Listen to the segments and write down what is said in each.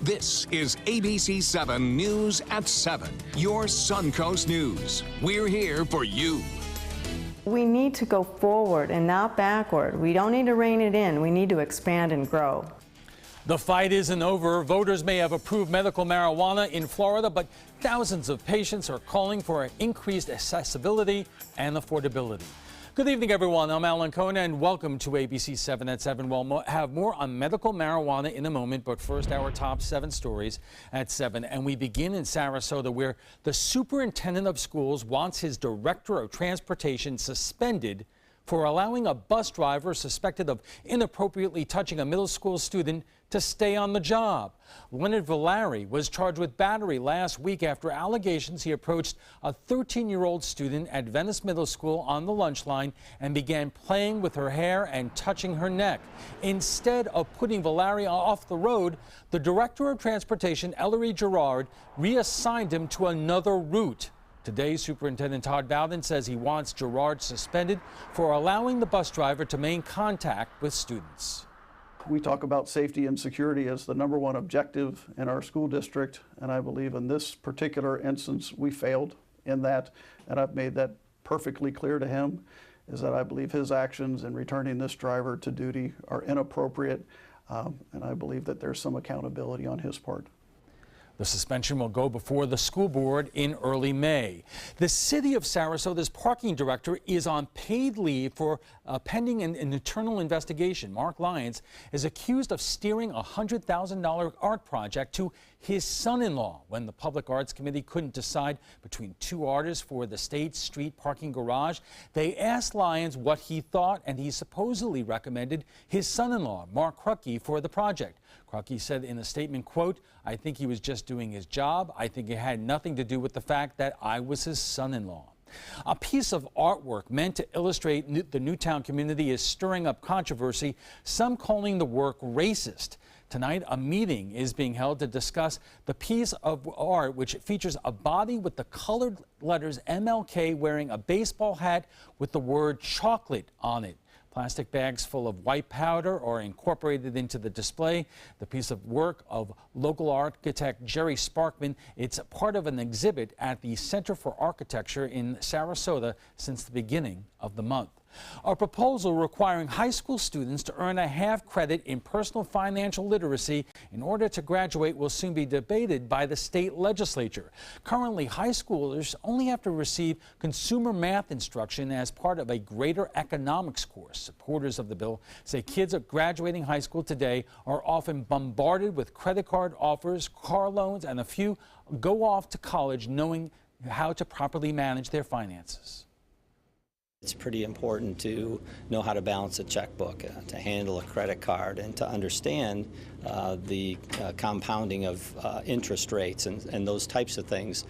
This is ABC7 News at 7, your Suncoast News. We're here for you. We need to go forward and not backward. We don't need to rein it in. We need to expand and grow. The fight isn't over. Voters may have approved medical marijuana in Florida, but thousands of patients are calling for increased accessibility and affordability. Good evening, everyone. I'm Alan Cohn, and welcome to ABC 7 at 7. We'll have more on medical marijuana in a moment, but first, our top 7 stories at 7. And we begin in Sarasota, where the superintendent of schools wants his director of transportation suspended for allowing a bus driver suspected of inappropriately touching a middle school student to stay on the job. Leonard Valari was charged with battery last week after allegations he approached a 13-year-old student at Venice Middle School on the lunch line and began playing with her hair and touching her neck. Instead of putting Valari off the road, the director of transportation, Ellery Gerard, reassigned him to another route. Today, Superintendent Todd Bowden says he wants Gerard suspended for allowing the bus driver to maintain contact with students. We talk about safety and security as the #1 objective in our school district, and I believe in this particular instance we failed in that, and I've made that perfectly clear to him, is that I believe his actions in returning this driver to duty are inappropriate, and I believe that there's some accountability on his part. The suspension will go before the school board in early May. The city of Sarasota's parking director is on paid leave for pending an internal investigation. Mark Lyons is accused of steering a $100,000 art project to his son-in-law when the Public Arts Committee couldn't decide between 2 artists for the State Street parking garage. They asked Lyons what he thought, and he supposedly recommended his son-in-law, Mark Krucke, for the project. Krucke said in a statement, quote, "I think he was just doing his job. I think it had nothing to do with the fact that I was his son-in-law." A piece of artwork meant to illustrate the Newtown community is stirring up controversy, some calling the work racist. Tonight, a meeting is being held to discuss the piece of art, which features a body with the colored letters MLK wearing a baseball hat with the word chocolate on it. Plastic bags full of white powder are incorporated into the display. The piece of work of local architect Jerry Sparkman. It's part of an exhibit at the Center for Architecture in Sarasota since the beginning of the month. A proposal requiring high school students to earn a half credit in personal financial literacy in order to graduate will soon be debated by the state legislature. Currently, high schoolers only have to receive consumer math instruction as part of a greater economics course. Supporters of the bill say kids graduating high school today are often bombarded with credit card offers, car loans, and a few go off to college knowing how to properly manage their finances. It's pretty important to know how to balance a checkbook, to handle a credit card, and to understand the compounding of interest rates and those types of things.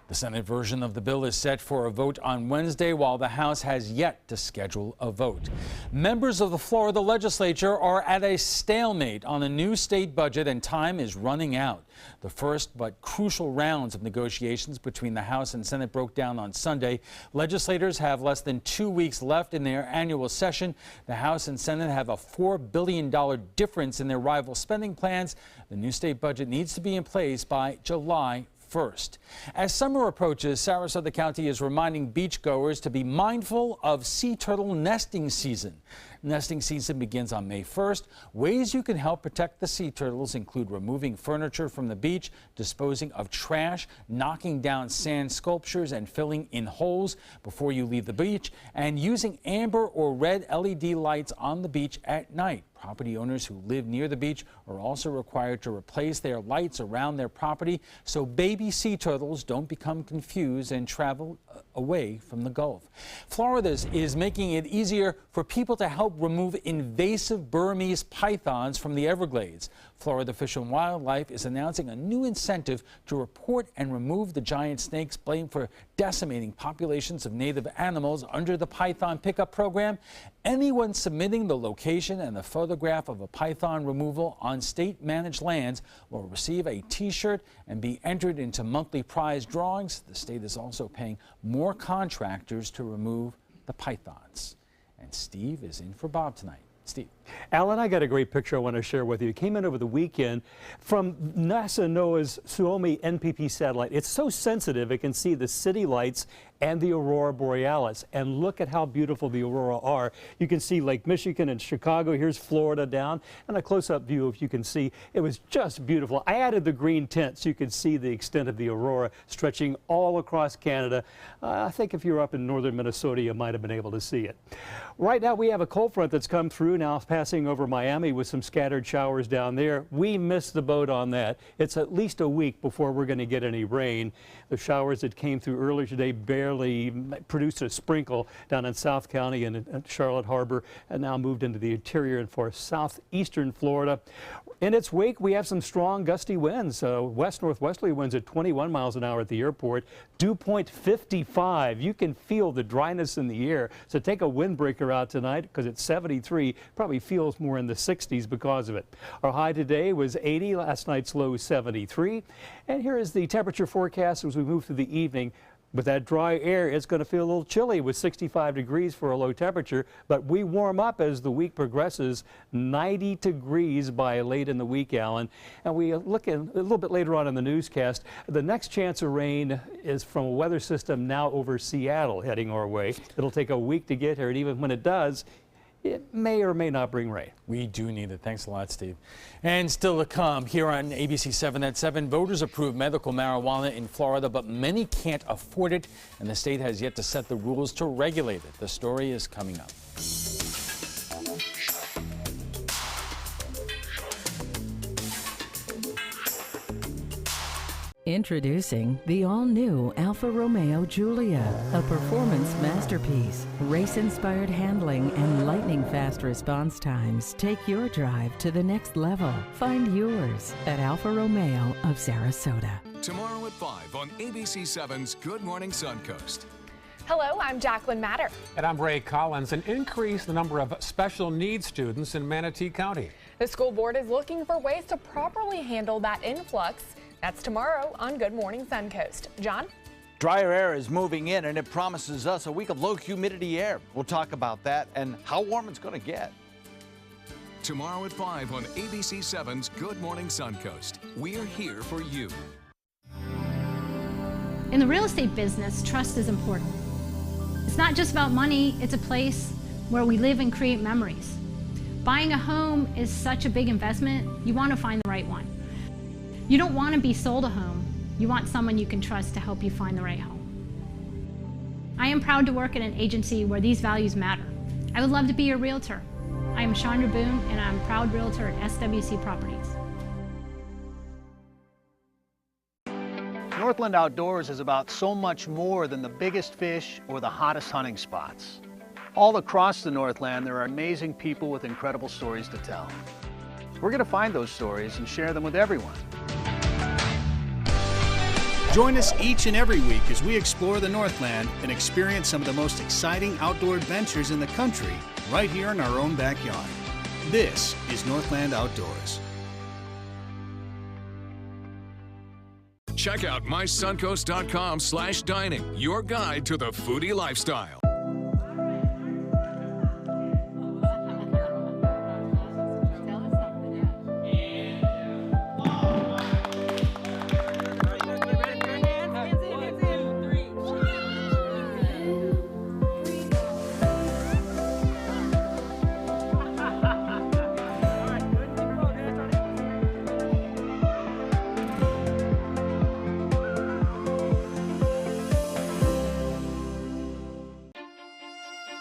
The Senate version of the bill is set for a vote on Wednesday, while the House has yet to schedule a vote. Members of the Florida legislature are at a stalemate on a new state budget, and time is running out. The first but crucial rounds of negotiations between the House and Senate broke down on Sunday. Legislators have less than 2 weeks left in their annual session. The House and Senate have a $4 billion difference in their rival spending plans. The new state budget needs to be in place by July 1st. As summer approaches, Sarasota County is reminding beachgoers to be mindful of sea turtle nesting season. Nesting season begins on May 1st. Ways you can help protect the sea turtles include removing furniture from the beach, disposing of trash, knocking down sand sculptures and filling in holes before you leave the beach, and using amber or red LED lights on the beach at night. Property owners who live near the beach are also required to replace their lights around their property so baby sea turtles don't become confused and travel away from the Gulf. Florida is making it easier for people to help remove invasive Burmese pythons from the Everglades. Florida Fish and Wildlife is announcing a new incentive to report and remove the giant snakes blamed for decimating populations of native animals under the Python Pickup Program. Anyone submitting the location and the photograph of a python removal on state-managed lands will receive a T-shirt and be entered into monthly prize drawings. The state is also paying more contractors to remove the pythons. And Steve is in for Bob tonight. Steve. Alan, I got a great picture I want to share with you. It came in over the weekend from NASA NOAA's Suomi NPP satellite. It's so sensitive it can see the city lights and the aurora borealis. And look at how beautiful the aurora are. You can see Lake Michigan and Chicago. Here's Florida down. And a close-up view, if you can see, it was just beautiful. I added the green tint so you could see the extent of the aurora stretching all across Canada. I think if you're up in northern Minnesota, you might have been able to see it. Right now, we have a cold front that's come through now, passing over Miami with some scattered showers down there. We missed the boat on that. It's at least a week before we're going to get any rain. The showers that came through earlier today barely produced a sprinkle down in South County and Charlotte Harbor, and now moved into the interior and for southeastern Florida. In its wake, we have some strong gusty winds, west-northwesterly winds at 21 miles an hour at the airport, dew point 55. You can feel the dryness in the air, so take a windbreaker out tonight because it's 73, probably feels more in the 60s because of it. Our high today was 80, last night's low was 73, and here is the temperature forecast as we move through the evening. With that dry air, it's going to feel a little chilly with 65 degrees for a low temperature, but we warm up as the week progresses, 90 degrees by late in the week, Alan. And we look at a little bit later on in the newscast, the next chance of rain is from a weather system now over Seattle heading our way. It'll take a week to get here, and even when it does, it may or may not bring rain. We do need it. Thanks a lot, Steve. And still to come here on ABC7 at 7, voters approve medical marijuana in Florida, but many can't afford it, and the state has yet to set the rules to regulate it. The story is coming up. Introducing the all-new Alfa Romeo Giulia, a performance masterpiece. Race-inspired handling and lightning-fast response times take your drive to the next level. Find yours at Alfa Romeo of Sarasota. Tomorrow at 5 on ABC7's Good Morning Suncoast. Hello, I'm Jacqueline Matter. And I'm Ray Collins. An increase in the number of special needs students in Manatee County. The school board is looking for ways to properly handle that influx. That's tomorrow on Good Morning Suncoast. John? Drier air is moving in, and it promises us a week of low humidity air. We'll talk about that and how warm it's going to get. Tomorrow at 5 on ABC7's Good Morning Suncoast. We're here for you. In the real estate business, trust is important. It's not just about money, it's a place where we live and create memories. Buying a home is such a big investment, you want to find the right one. You don't want to be sold a home, you want someone you can trust to help you find the right home. I am proud to work at an agency where these values matter. I would love to be your realtor. I am Chandra Boone, and I'm a proud realtor at SWC Properties. Northland Outdoors is about so much more than the biggest fish or the hottest hunting spots. All across the Northland, there are amazing people with incredible stories to tell. We're going to find those stories and share them with everyone. Join us each and every week as we explore the Northland and experience some of the most exciting outdoor adventures in the country right here in our own backyard. This is Northland Outdoors. Check out mysuncoast.com/dining, your guide to the foodie lifestyle.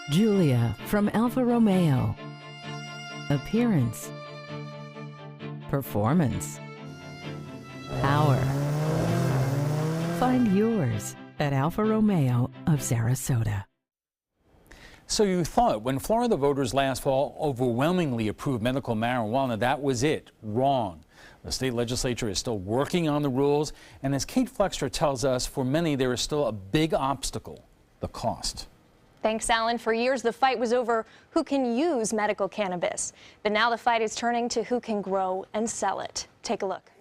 Giulia from Alfa Romeo. Appearance. Performance. Power. Find yours at Alfa Romeo of Sarasota. So you thought when Florida voters last fall overwhelmingly approved medical marijuana, that was it. Wrong. The state legislature is still working on the rules, and as Kate Flexter tells us, for many there is still a big obstacle: the cost. Thanks, Alan. For years, the fight was over who can use medical cannabis. But now the fight is turning to who can grow and sell it. Take a look.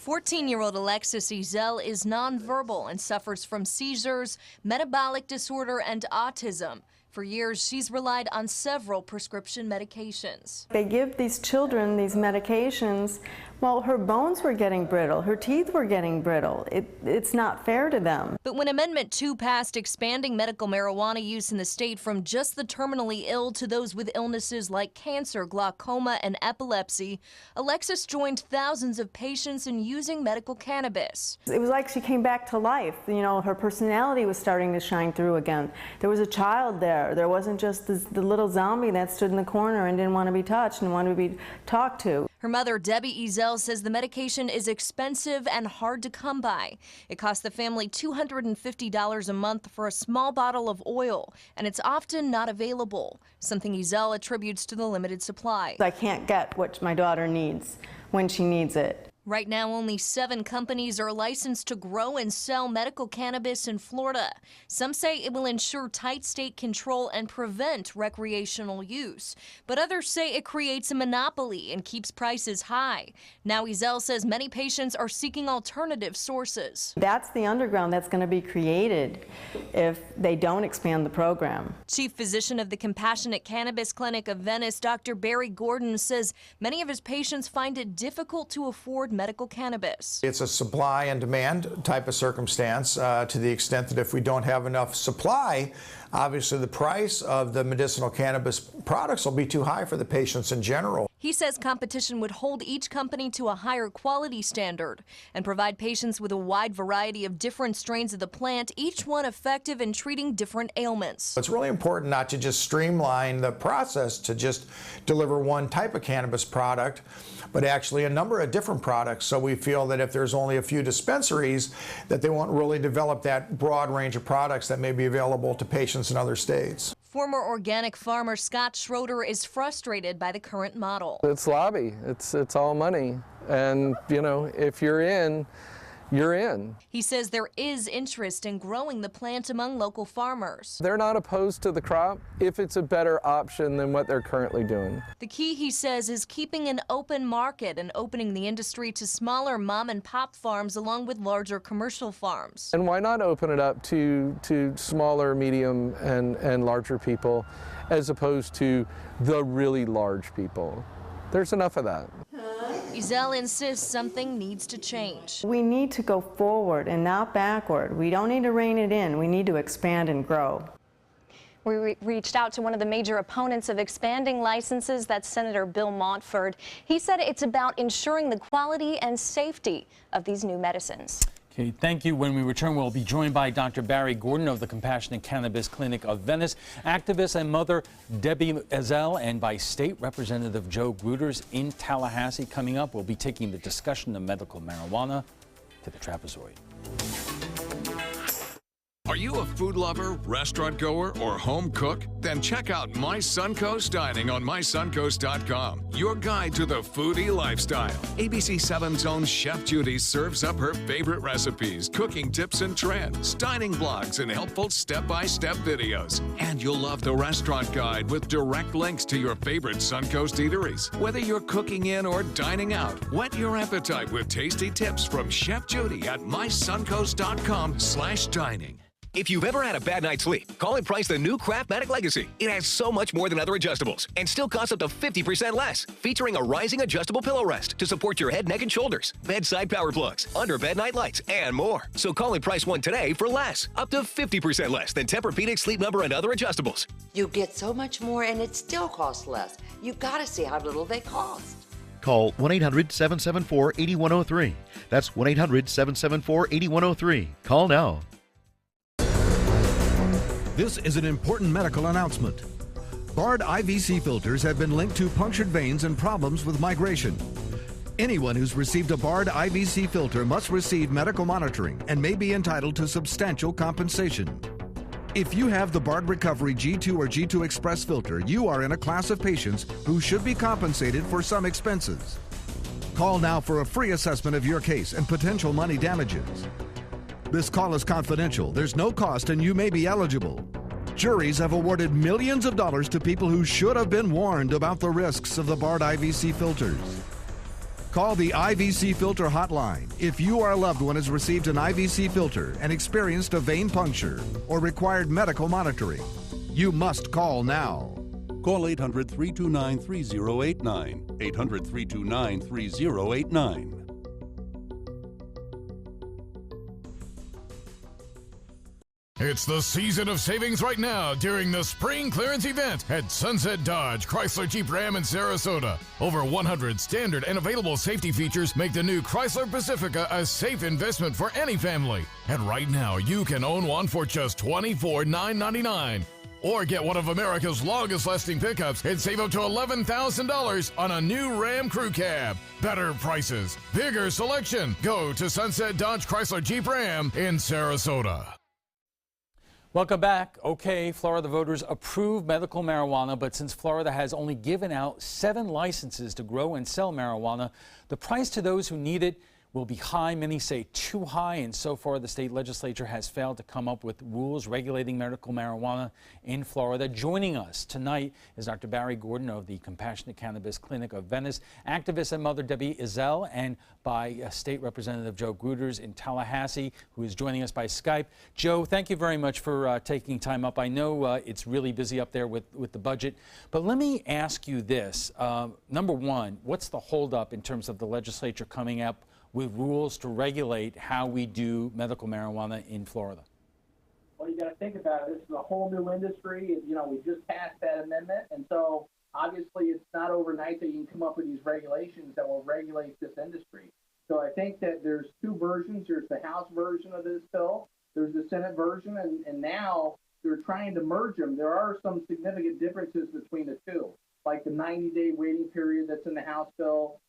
14-year-old Alexis Ezel is nonverbal and suffers from seizures, metabolic disorder, and autism. For years, she's relied on several prescription medications. They give these children these medications. Well, her bones were getting brittle, her teeth were getting brittle. It's not fair to them. But when Amendment 2 passed, expanding medical marijuana use in the state from just the terminally ill to those with illnesses like cancer, glaucoma, and epilepsy, Alexis joined thousands of patients in using medical cannabis. It was like she came back to life. You know, her personality was starting to shine through again. There was a child there. There wasn't just the little zombie that stood in the corner and didn't want to be touched and wanted to be talked to. Her mother, Debbie Ezel, says the medication is expensive and hard to come by. It costs the family $250 a month for a small bottle of oil, and it's often not available, something Ezel attributes to the limited supply. I can't get what my daughter needs when she needs it. Right now, only 7 companies are licensed to grow and sell medical cannabis in Florida. Some say it will ensure tight state control and prevent recreational use. But others say it creates a monopoly and keeps prices high. Now, Ezel says many patients are seeking alternative sources. That's the underground that's going to be created if they don't expand the program. Chief physician of the Compassionate Cannabis Clinic of Venice, Dr. Barry Gordon, says many of his patients find it difficult to afford medical cannabis. It's a supply and demand type of circumstance to the extent that if we don't have enough supply, obviously the price of the medicinal cannabis products will be too high for the patients in general. He says competition would hold each company to a higher quality standard and provide patients with a wide variety of different strains of the plant, each one effective in treating different ailments. It's really important not to just streamline the process to just deliver one type of cannabis product, but actually a number of different products. So we feel that if there's only a few dispensaries, that they won't really develop that broad range of products that may be available to patients in other states. Former organic farmer Scott Schroeder is frustrated by the current model. It's lobby. It's all money. And, you know, if you're in, you're in. He says there is interest in growing the plant among local farmers. They're not opposed to the crop if it's a better option than what they're currently doing. The key, he says, is keeping an open market and opening the industry to smaller mom and pop farms along with larger commercial farms. And why not open it up to smaller, medium, and larger people as opposed to the really large people? There's enough of that. Ezel insists something needs to change. We need to go forward and not backward. We don't need to rein it in. We need to expand and grow. We reached out to one of the major opponents of expanding licenses, that's Senator Bill Montford. He said it's about ensuring the quality and safety of these new medicines. Okay, thank you. When we return, we'll be joined by Dr. Barry Gordon of the Compassionate Cannabis Clinic of Venice, activist and mother Debbie Ezel, and by State Representative Joe Gruters in Tallahassee. Coming up, we'll be taking the discussion of medical marijuana to the trapezoid. Are you a food lover, restaurant goer, or home cook? Then check out My Suncoast Dining on mysuncoast.com, your guide to the foodie lifestyle. ABC7's own Chef Judy serves up her favorite recipes, cooking tips and trends, dining blogs, and helpful step-by-step videos. And you'll love the restaurant guide with direct links to your favorite Suncoast eateries. Whether you're cooking in or dining out, whet your appetite with tasty tips from Chef Judy at mysuncoast.com/dining. If you've ever had a bad night's sleep, call and price the new Craftmatic Legacy. It has so much more than other adjustables and still costs up to 50% less, featuring a rising adjustable pillow rest to support your head, neck, and shoulders, bedside power plugs, under-bed night lights, and more. So call and price one today for less, up to 50% less than Tempur-Pedic, Sleep Number, and other adjustables. You get so much more and it still costs less. You gotta see how little they cost. Call 1-800-774-8103. That's 1-800-774-8103. Call now. This is an important medical announcement. Bard IVC filters have been linked to punctured veins and problems with migration. Anyone who's received a Bard IVC filter must receive medical monitoring and may be entitled to substantial compensation. If you have the Bard Recovery G2 or G2 Express filter, you are in a class of patients who should be compensated for some expenses. Call now for a free assessment of your case and potential money damages. This call is confidential, there's no cost, and you may be eligible. Juries have awarded millions of dollars to people who should have been warned about the risks of the Bard IVC filters. Call the IVC Filter Hotline if you or a loved one has received an IVC filter and experienced a vein puncture or required medical monitoring. You must call now. Call 800-329-3089. 800-329-3089. It's the season of savings right now during the spring clearance event at Sunset Dodge Chrysler Jeep Ram in Sarasota. Over 100 standard and available safety features make the new Chrysler Pacifica a safe investment for any family. And right now, you can own one for just $24,999. Or get one of America's longest lasting pickups and save up to $11,000 on a new Ram Crew Cab. Better prices, bigger selection. Go to Sunset Dodge Chrysler Jeep Ram in Sarasota. Welcome back. Okay, Florida voters approved medical marijuana, but since Florida has only given out 7 licenses to grow and sell marijuana, the price to those who need it will be high. Many say too high, and so far the state legislature has failed to come up with rules regulating medical marijuana in Florida. Joining us tonight is Dr. Barry Gordon of the Compassionate Cannabis Clinic of Venice, activist and mother Debbie Ezell, and by State Representative Joe Gruters in Tallahassee, who is joining us by Skype. Joe, thank you very much for taking time up. I know it's really busy up there with the budget, but let me ask you this. Number one, what's the holdup in terms of the legislature coming up with rules to regulate how we do medical marijuana in Florida? Well, you got to think about it. This is a whole new industry. You know, we just passed that amendment, and so obviously it's not overnight that you can come up with these regulations that will regulate this industry. So I think that there's 2 versions. There's the House version of this bill. There's the Senate version, and now they're trying to merge them. There are some significant differences between the 2, like the 90-day waiting period that's in the House bill.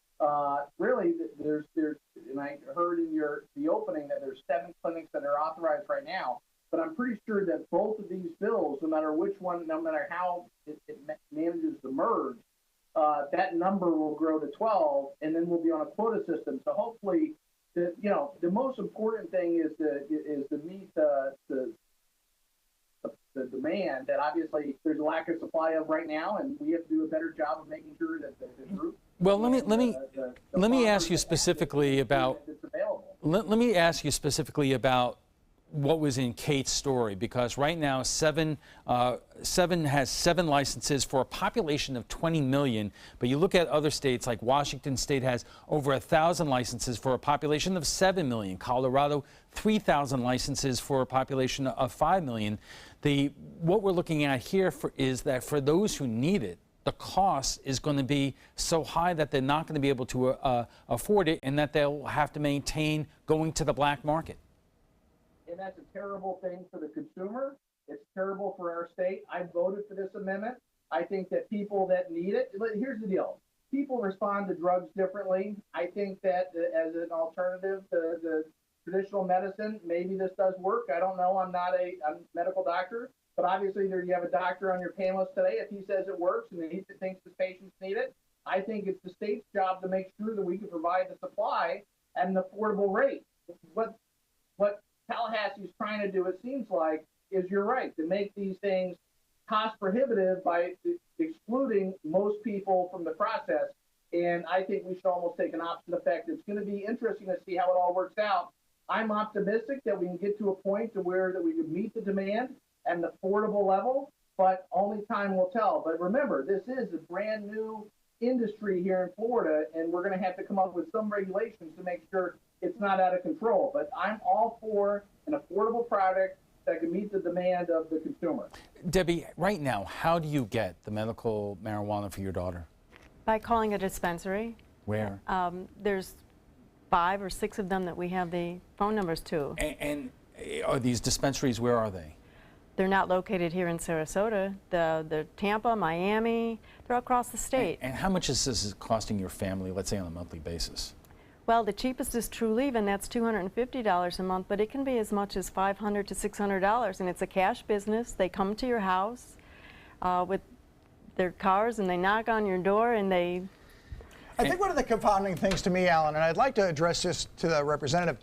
Really, there's, and I heard in the opening that there's 7 clinics that are authorized right now, but I'm pretty sure that both of these bills, no matter which one, no matter how it manages to merge, that number will grow to 12, and then we'll be on a quota system. So hopefully, the most important thing is to meet the demand that obviously there's a lack of supply of right now, and we have to do a better job of making sure that the group. Well, let me ask you specifically about. Let me ask you specifically about what was in Kate's story, because right now Seven has 7 licenses for a population of 20 million, but you look at other states like Washington State has over 1,000 licenses for a population of 7 million. Colorado, 3,000 licenses for a population of 5 million. What we're looking at here is that for those who need it, the cost is going to be so high that they're not going to be able to afford it, and that they'll have to maintain going to the black market. And that's a terrible thing for the consumer. It's terrible for our state. I voted for this amendment. I think that people that need it, here's the deal. People respond to drugs differently. I think that as an alternative to the traditional medicine, maybe this does work. I don't know. I'm not a medical doctor. But obviously, you have a doctor on your panel list today. If he says it works and he thinks his patients need it, I think it's the state's job to make sure that we can provide the supply at an affordable rate. What Tallahassee is trying to do, it seems like, is you're right, to make these things cost prohibitive by excluding most people from the process. And I think we should almost take an opposite effect. It's going to be interesting to see how it all works out. I'm optimistic that we can get to a point to where that we can meet the demand at an affordable level, but only time will tell. But remember, this is a brand new industry here in Florida, and we're going to have to come up with some regulations to make sure it's not out of control. But I'm all for an affordable product that can meet the demand of the consumer. Debbie, right now, how do you get the medical marijuana for your daughter? By calling a dispensary. Where? There's 5 or 6 of them that we have the phone numbers to. And are these dispensaries, where are they? They're not located here in Sarasota. They're Tampa, Miami, they're across the state. And how much is this costing your family, let's say on a monthly basis? Well, the cheapest is True Leave, and that's $250 a month, but it can be as much as $500 to $600, and it's a cash business. They come to your house with their cars, and they knock on your door, and they... I think one of the confounding things to me, Alan, and I'd like to address this to the representative,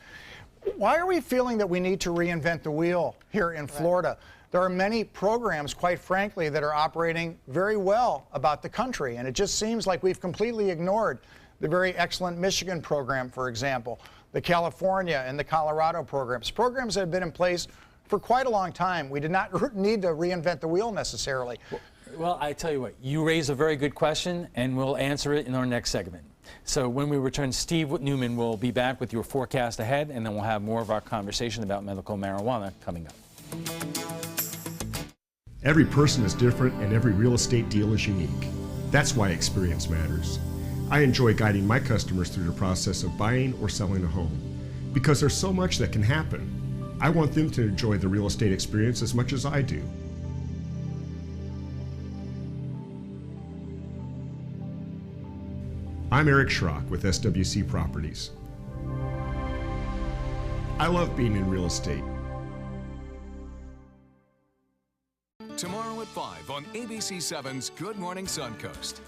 why are we feeling that we need to reinvent the wheel here in Florida? There are many programs, quite frankly, that are operating very well about the country, and it just seems like we've completely ignored the very excellent Michigan program, for example, the California and the Colorado programs that have been in place for quite a long time. We did not need to reinvent the wheel necessarily. Well, I tell you what, you raise a very good question, and we'll answer it in our next segment. So when we return, Steve Newman will be back with your forecast ahead, and then we'll have more of our conversation about medical marijuana coming up. Every person is different, and every real estate deal is unique. That's why experience matters. I enjoy guiding my customers through the process of buying or selling a home, because there's so much that can happen. I want them to enjoy the real estate experience as much as I do. I'm Eric Schrock with SWC Properties. I love being in real estate. Tomorrow at 5 on ABC7's Good Morning Suncoast.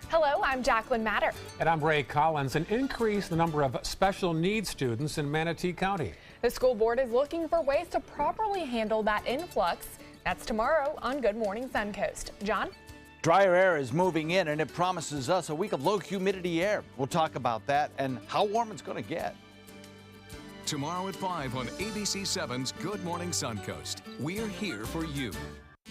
Hello, I'm Jacqueline Matter. And I'm Ray Collins. An increase in the number of special needs students in Manatee County. The school board is looking for ways to properly handle that influx. That's tomorrow on Good Morning Suncoast. John? Drier air is moving in, and it promises us a week of low humidity air. We'll talk about that and how warm it's going to get. Tomorrow at 5 on ABC7's Good Morning Suncoast. We're here for you.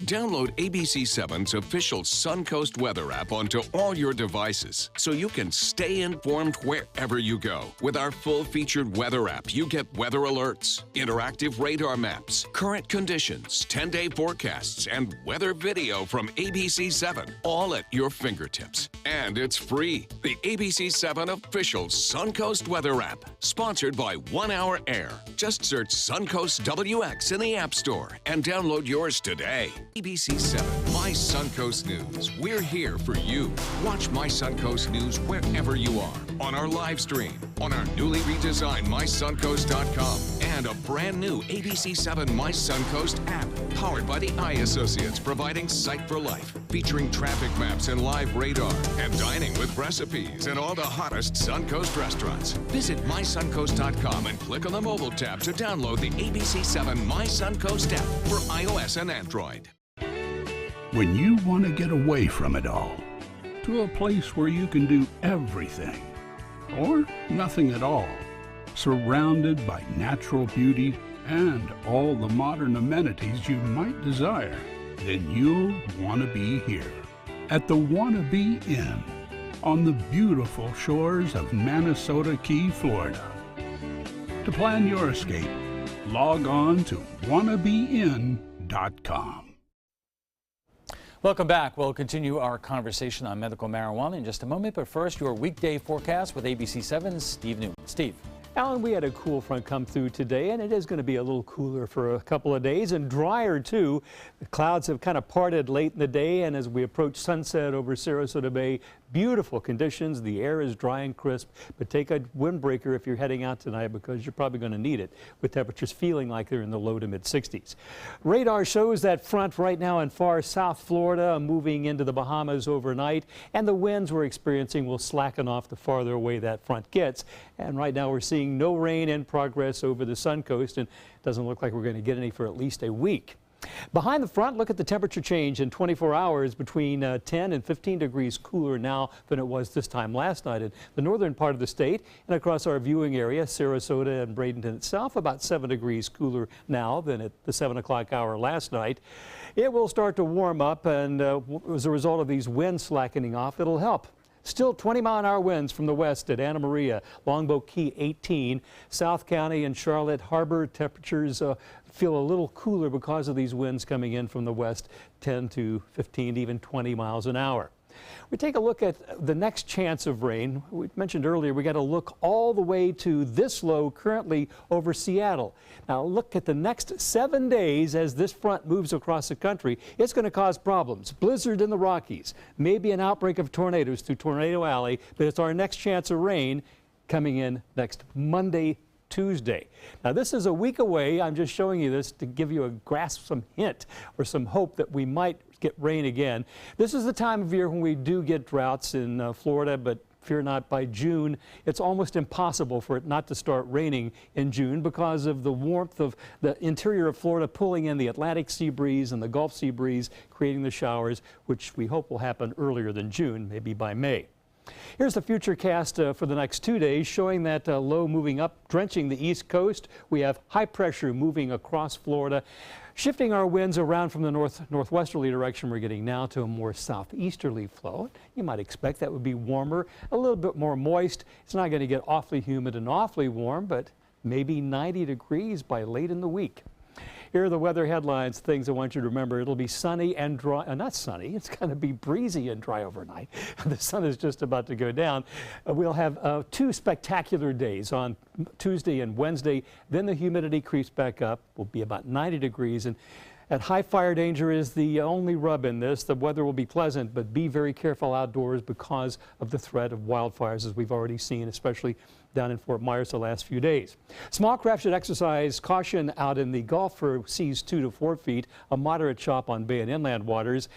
Download ABC7's official Suncoast weather app onto all your devices so you can stay informed wherever you go. With our full-featured weather app, you get weather alerts, interactive radar maps, current conditions, 10-day forecasts, and weather video from ABC7, all at your fingertips. And it's free. The ABC7 official Suncoast weather app, sponsored by 1 Hour Air. Just search Suncoast WX in the App Store and download yours today. ABC7, My Suncoast News. We're here for you. Watch My Suncoast News wherever you are, on our live stream, on our newly redesigned MySuncoast.com, and a brand new ABC7 My Suncoast app, powered by the Eye Associates, providing Sight for Life, featuring traffic maps and live radar, and dining with recipes and all the hottest Suncoast restaurants. Visit MySuncoast.com and click on the mobile tab to download the ABC7 My Suncoast app for iOS and Android. When you want to get away from it all, to a place where you can do everything, or nothing at all, surrounded by natural beauty and all the modern amenities you might desire, then you'll want to be here at the Wannabe Inn on the beautiful shores of Manasota Key, Florida. To plan your escape, log on to wannabeinn.com. Welcome back. We'll continue our conversation on medical marijuana in just a moment, but first, your weekday forecast with ABC7's Steve Newman. Steve. Alan, we had a cool front come through today, and it is going to be a little cooler for a couple of days and drier too. The clouds have kind of parted late in the day, and as we approach sunset over Sarasota Bay, beautiful conditions. The air is dry and crisp, but take a windbreaker if you're heading out tonight because you're probably going to need it, with temperatures feeling like they're in the low to mid 60s. Radar shows that front right now in far South Florida, moving into the Bahamas overnight, and the winds we're experiencing will slacken off the farther away that front gets. And right now we're seeing no rain in progress over the Suncoast, and it doesn't look like we're going to get any for at least a week. Behind the front, look at the temperature change in 24 hours, between 10 and 15 degrees cooler now than it was this time last night in the northern part of the state. And across our viewing area, Sarasota and Bradenton itself, about 7 degrees cooler now than at the 7 o'clock hour last night. It will start to warm up, and as a result of these winds slackening off, it'll help. Still 20-mile-an-hour winds from the west at Anna Maria, Longboat Key 18, South County and Charlotte Harbor. Temperatures feel a little cooler because of these winds coming in from the west, 10 to 15, even 20 miles an hour. We take a look at the next chance of rain. We mentioned earlier we got to look all the way to this low currently over Seattle. Now look at the next 7 days as this front moves across the country. It's going to cause problems. Blizzard in the Rockies, maybe an outbreak of tornadoes through Tornado Alley, but it's our next chance of rain coming in next Monday, Tuesday. Now this is a week away. I'm just showing you this to give you a grasp, some hint or some hope that we might get rain again. This is the time of year when we do get droughts in Florida, but fear not, by June it's almost impossible for it not to start raining in June because of the warmth of the interior of Florida pulling in the Atlantic sea breeze and the Gulf sea breeze, creating the showers, which we hope will happen earlier than June, maybe by May. Here's the future cast for the next 2 days, showing that low moving up, drenching the east coast. We have high pressure moving across Florida, shifting our winds around from the northwesterly direction we're getting now to a more southeasterly flow. You might expect that would be warmer, a little bit more moist. It's not going to get awfully humid and awfully warm, but maybe 90 degrees by late in the week. Here are the weather headlines, things I want you to remember. It'll be sunny and dry, not sunny, it's going to be breezy and dry overnight. The sun is just about to go down. We'll have 2 spectacular days on Tuesday and Wednesday. Then the humidity creeps back up. Will be about 90 degrees. And at high fire danger is the only rub in this. The weather will be pleasant, but be very careful outdoors because of the threat of wildfires, as we've already seen, especially down in Fort Myers the last few days. Small craft should exercise caution out in the Gulf for seas 2 to 4 feet, a moderate chop on bay and inland waters.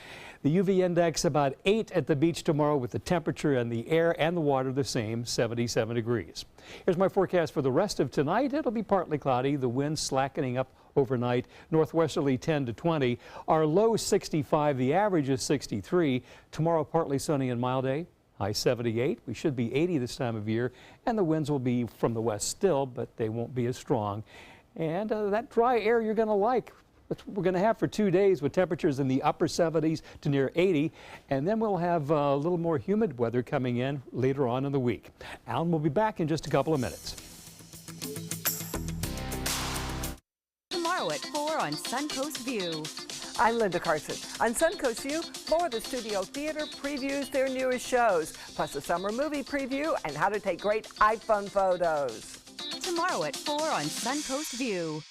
The UV index about 8 at the beach tomorrow, with the temperature and the air and the water the same, 77 degrees. Here's my forecast for the rest of tonight. It'll be partly cloudy, the wind slackening up overnight, northwesterly 10 to 20. Our low 65, the average is 63. Tomorrow partly sunny and mild day. High 78. We should be 80 this time of year, and the winds will be from the west still, but they won't be as strong. And that dry air you're going to like. That's what we're going to have for 2 days, with temperatures in the upper 70s to near 80, and then we'll have a little more humid weather coming in later on in the week. Alan will be back in just a couple of minutes. Tomorrow at 4 on Suncoast View. I'm Linda Carson. On Suncoast View, Florida Studio Theater previews their newest shows, plus a summer movie preview and how to take great iPhone photos. Tomorrow at 4 on Suncoast View.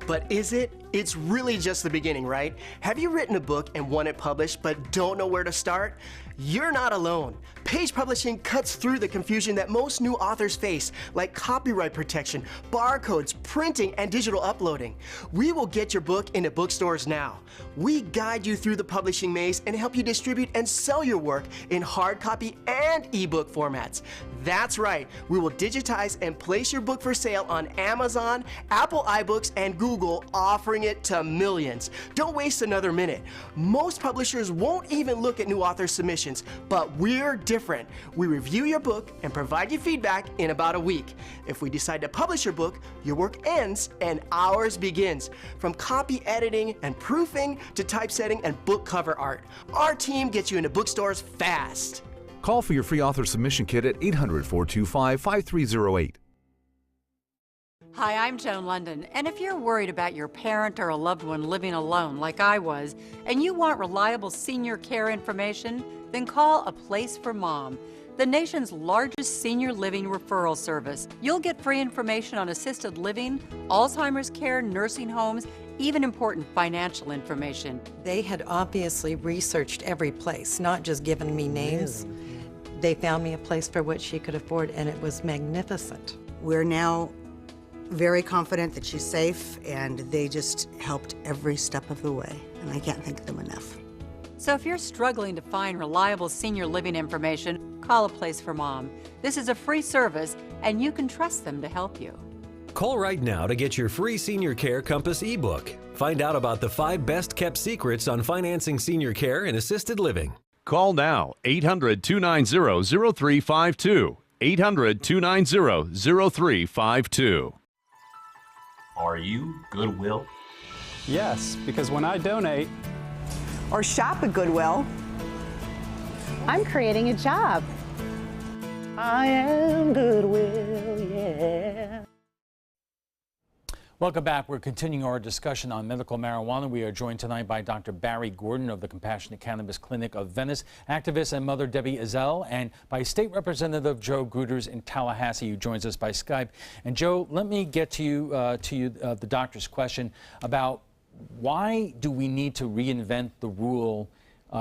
But is it? It's really just the beginning, right? Have you written a book and want it published but don't know where to start? You're not alone. Page Publishing cuts through the confusion that most new authors face, like copyright protection, barcodes, printing, and digital uploading. We will get your book into bookstores now. We guide you through the publishing maze and help you distribute and sell your work in hard copy and ebook formats. That's right, we will digitize and place your book for sale on Amazon, Apple iBooks, and Google, offering it to millions. Don't waste another minute. Most publishers won't even look at new author submissions, but we're different. We review your book and provide you feedback in about a week. If we decide to publish your book, your work ends and ours begins. From copy editing and proofing to typesetting and book cover art, our team gets you into bookstores fast. Call for your free author submission kit at 800-425-5308. Hi, I'm Joan London, and if you're worried about your parent or a loved one living alone like I was, and you want reliable senior care information, then call A Place for Mom, the nation's largest senior living referral service. You'll get free information on assisted living, Alzheimer's care, nursing homes, even important financial information. They had obviously researched every place, not just given me names. They found me a place for what she could afford, and it was magnificent. We're now very confident that she's safe, and they just helped every step of the way, and I can't thank them enough. So if you're struggling to find reliable senior living information, call A Place for Mom. This is a free service, and you can trust them to help you. Call right now to get your free Senior Care Compass ebook. Find out about the 5 best-kept secrets on financing senior care and assisted living. Call now, 800-290-0352. 800-290-0352. Are you Goodwill? Yes, because when I donate or shop at Goodwill, I'm creating a job. I am Goodwill, yeah. Welcome back. We're continuing our discussion on medical marijuana. We are joined tonight by Dr. Barry Gordon of the Compassionate Cannabis Clinic of Venice, activist and mother Debbie Ezell, and by State Representative Joe Gruters in Tallahassee, who joins us by Skype. And Joe, let me get to you, the doctor's question about why do we need to reinvent the rule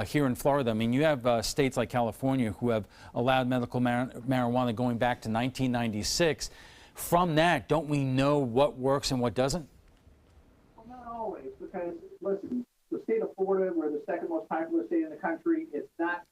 here in Florida? I mean, you have states like California who have allowed medical marijuana going back to 1996. From that, don't we know what works and what doesn't? Well, not always, because, listen, the state of Florida, we're the second most popular state in the country. It's not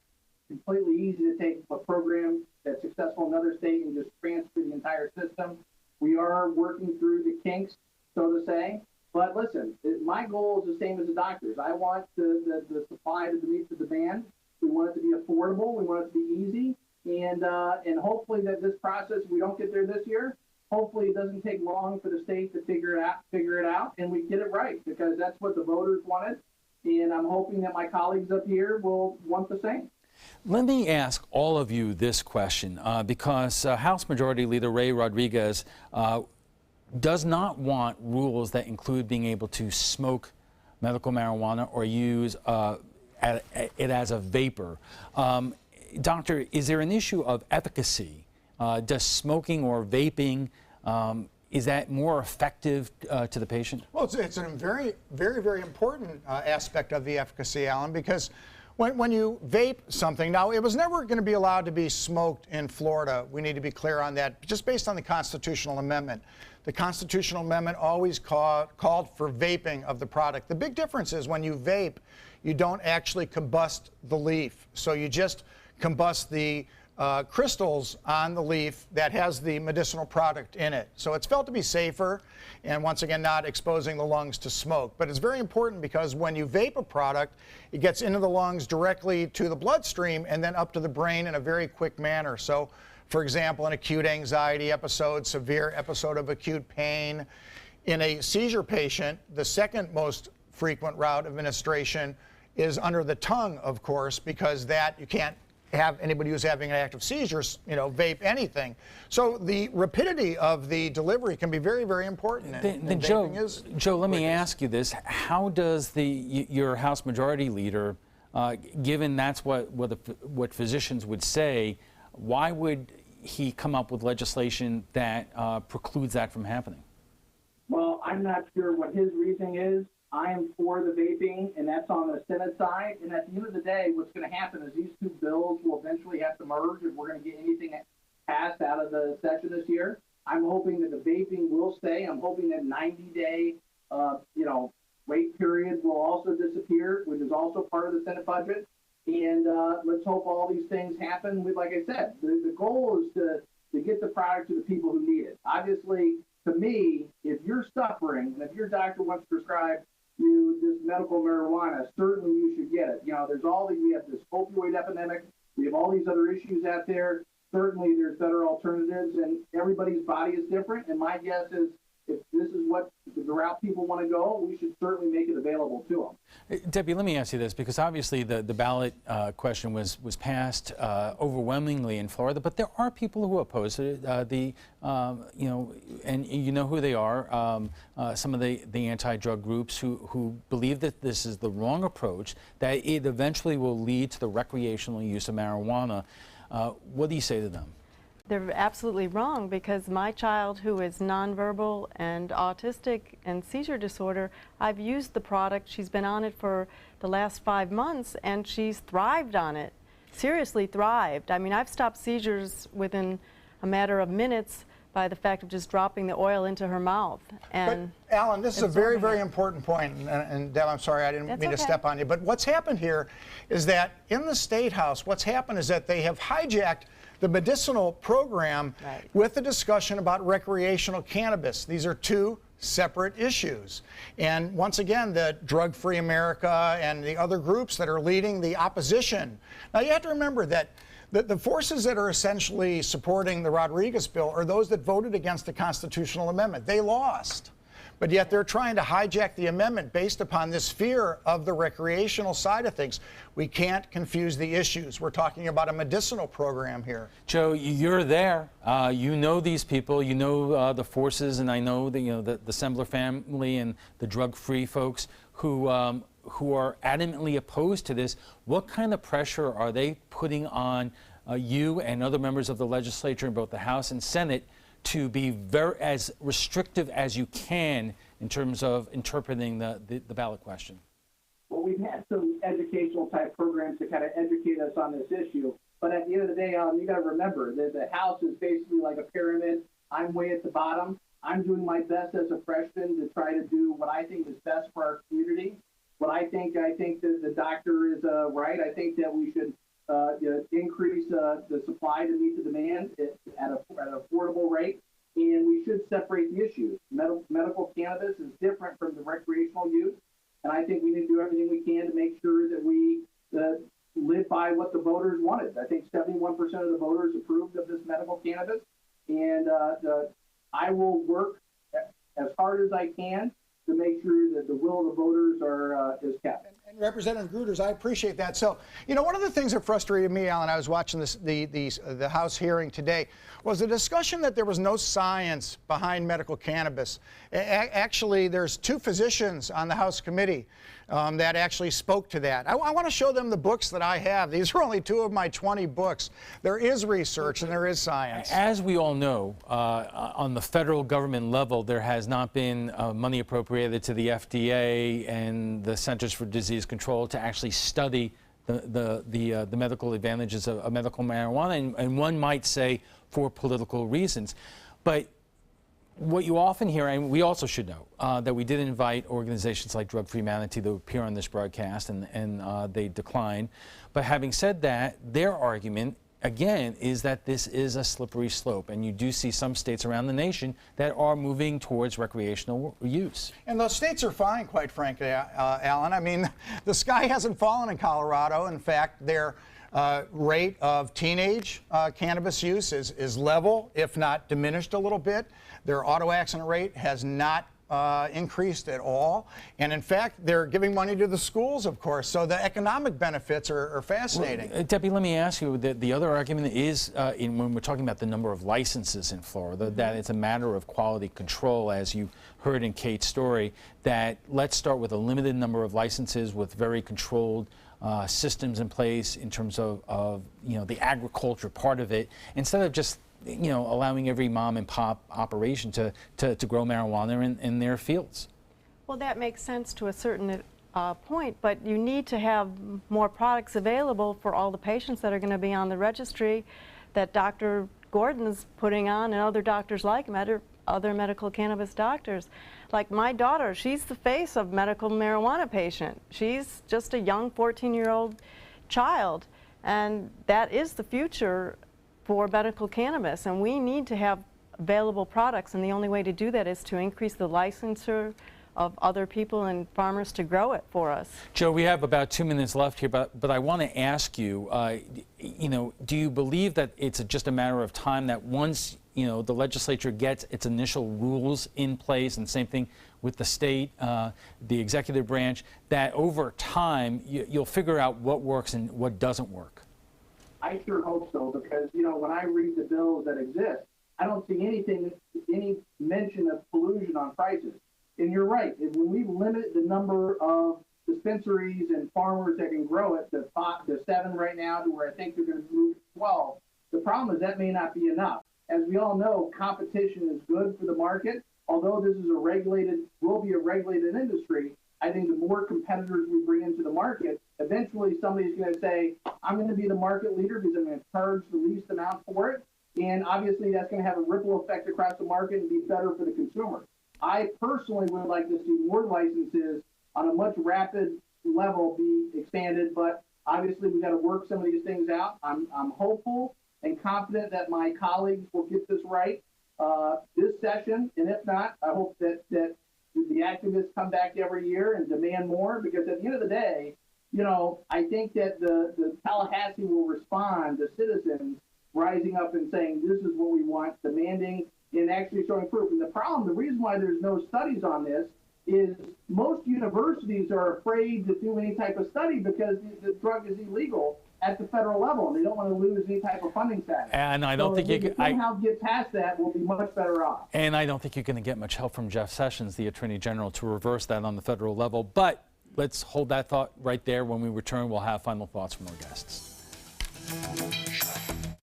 completely easy to take a program that's successful in another state and just transfer the entire system. We are working through the kinks, so to say. But listen, my goal is the same as the doctors. I want the supply to meet the demand. We want it to be affordable. We want it to be easy. And hopefully that this process, we don't get there this year. Hopefully it doesn't take long for the state to figure it out, and we get it right, because that's what the voters wanted. And I'm hoping that my colleagues up here will want the same. Let me ask all of you this question, because House Majority Leader Ray Rodriguez does not want rules that include being able to smoke medical marijuana or use it as a vapor. Doctor, is there an issue of efficacy? Does smoking or vaping, is that more effective to the patient? Well, it's a very, very, very important aspect of the efficacy, Alan, because when you vape something, now it was never going to be allowed to be smoked in Florida. We need to be clear on that, just based on the constitutional amendment. The constitutional amendment always called for vaping of the product. The big difference is when you vape, you don't actually combust the leaf. So you just combust the crystals on the leaf that has the medicinal product in it. So it's felt to be safer, and once again, not exposing the lungs to smoke. But it's very important, because when you vape a product, it gets into the lungs directly to the bloodstream and then up to the brain in a very quick manner. So, for example, an acute anxiety episode, severe episode of acute pain, in a seizure patient, the second most frequent route of administration is under the tongue, of course, because that you can't have anybody who's having an active seizure, vape anything. So the rapidity of the delivery can be very, very important. Then Joe, let me ask you this: how does your House Majority Leader, given that's what physicians would say, why would he come up with legislation that precludes that from happening? Well, I'm not sure what his reasoning is. I am for the vaping, and that's on the Senate side. And at the end of the day, what's going to happen is these two bills will eventually have to merge if we're going to get anything passed out of the session this year. I'm hoping that the vaping will stay. I'm hoping that 90-day, wait period will also disappear, which is also part of the Senate budget. And let's hope all these things happen. Like I said, the goal is to get the product to the people who need it. Obviously, to me, if you're suffering, and if your doctor wants to prescribe you this medical marijuana, certainly you should get it. We have this opioid epidemic, we have all these other issues out there. Certainly there's better alternatives, and everybody's body is different. And my guess is, if this is what the route people want to go, we should certainly make it available to them. Debbie, let me ask you this, because obviously the ballot question was passed overwhelmingly in Florida, but there are people who oppose it. And you know who they are. Some of the anti-drug groups who believe that this is the wrong approach, that it eventually will lead to the recreational use of marijuana. What do you say to them? They're absolutely wrong, because my child, who is nonverbal and autistic and seizure disorder, I've used the product. She's been on it for the last 5 months, and she's thrived on it, seriously thrived. I mean, I've stopped seizures within a matter of minutes by the fact of just dropping the oil into her mouth. And but Alan, this is a very, very important point, and Deb, I'm sorry, I didn't mean to step on you, but what's happened here is that in the State House, what's happened is that they have hijacked the medicinal program with the discussion about recreational cannabis. These are two separate issues. And once again, the Drug-Free America and the other groups that are leading the opposition. Now, you have to remember that the forces that are essentially supporting the Rodriguez bill are those that voted against the constitutional amendment. They lost. But yet they're trying to hijack the amendment based upon this fear of the recreational side of things. We can't confuse the issues. We're talking about a medicinal program here. Joe, you're there. You know these people. You know the forces, and I know the Sembler family and the drug-free folks who are adamantly opposed to this. What kind of pressure are they putting on you and other members of the legislature in both the House and Senate to be as restrictive as you can in terms of interpreting the ballot question? Well, we've had some educational type programs to kind of educate us on this issue. But at the end of the day, you got to remember that the House is basically like a pyramid. I'm way at the bottom. I'm doing my best as a freshman to try to do what I think is best for our community. I think that the doctor is right. I think that we should increase the supply to meet the demand at an affordable rate, and we should separate the issues. Medical cannabis is different from the recreational use, and I think we need to do everything we can to make sure that we live by what the voters wanted. I think 71% of the voters approved of this medical cannabis, and I will work as hard as I can to make sure that the will of the voters is kept. And Representative Gruters, I appreciate that. So, one of the things that frustrated me, Alan, I was watching the House hearing today, was the discussion that there was no science behind medical cannabis. Actually, there's 2 physicians on the House committee that actually spoke to that. I want to show them the books that I have. These are only 2 of my 20 books. There is research and there is science. As we all know, on the federal government level, there has not been money appropriated to the FDA and the Centers for Disease Control to actually study the medical advantages of medical marijuana, and one might say for political reasons. But what you often hear, and we also should know, that we did invite organizations like Drug Free Manatee to appear on this broadcast, and they declined. But having said that, their argument, again, is that this is a slippery slope, and you do see some states around the nation that are moving towards recreational use. And those states are fine, quite frankly, Alan. I mean, the sky hasn't fallen in Colorado. In fact, their rate of teenage cannabis use is level, if not diminished a little bit. Their auto accident rate has not increased at all. And in fact, they're giving money to the schools, of course. So the economic benefits are fascinating. Well, Debbie, let me ask you, the other argument is, when we're talking about the number of licenses in Florida, that it's a matter of quality control, as you heard in Kate's story, that let's start with a limited number of licenses with very controlled systems in place in terms of the agriculture part of it, instead of just allowing every mom and pop operation to grow marijuana in their fields. Well, that makes sense to a certain point, but you need to have more products available for all the patients that are going to be on the registry that Dr. Gordon's putting on, and other doctors like him, other medical cannabis doctors. Like my daughter, she's the face of medical marijuana patient. She's just a young 14-year-old child, and that is the future for medical cannabis, and we need to have available products, and the only way to do that is to increase the licensure of other people and farmers to grow it for us. Joe, we have about 2 minutes left here, but I want to ask you, do you believe that it's just a matter of time that once the legislature gets its initial rules in place, and same thing with the state, the executive branch, that over time you'll figure out what works and what doesn't work? I sure hope so, because, when I read the bills that exist, I don't see any mention of collusion on prices. And you're right, when we limit the number of dispensaries and farmers that can grow it to 7 right now, to where I think they're going to move to 12, the problem is that may not be enough. As we all know, competition is good for the market. Although this is will be a regulated industry, I think the more competitors we bring into the market, eventually somebody's going to say, I'm going to be the market leader because I'm going to charge the least amount for it. And obviously that's going to have a ripple effect across the market and be better for the consumer. I personally would like to see more licenses on a much rapid level be expanded, but obviously we've got to work some of these things out. I'm hopeful and confident that my colleagues will get this right this session, and if not, I hope that the activists come back every year and demand more, because at the end of the day, I think that the Tallahassee will respond to citizens rising up and saying, this is what we want, demanding and actually showing proof. And the reason why there's no studies on this is most universities are afraid to do any type of study because the drug is illegal at the federal level, and they don't want to lose any type of funding status. And I don't think you can somehow get past that, we'll be much better off. And I don't think you're going to get much help from Jeff Sessions, the Attorney General, to reverse that on the federal level. But let's hold that thought right there. When we return, we'll have final thoughts from our guests.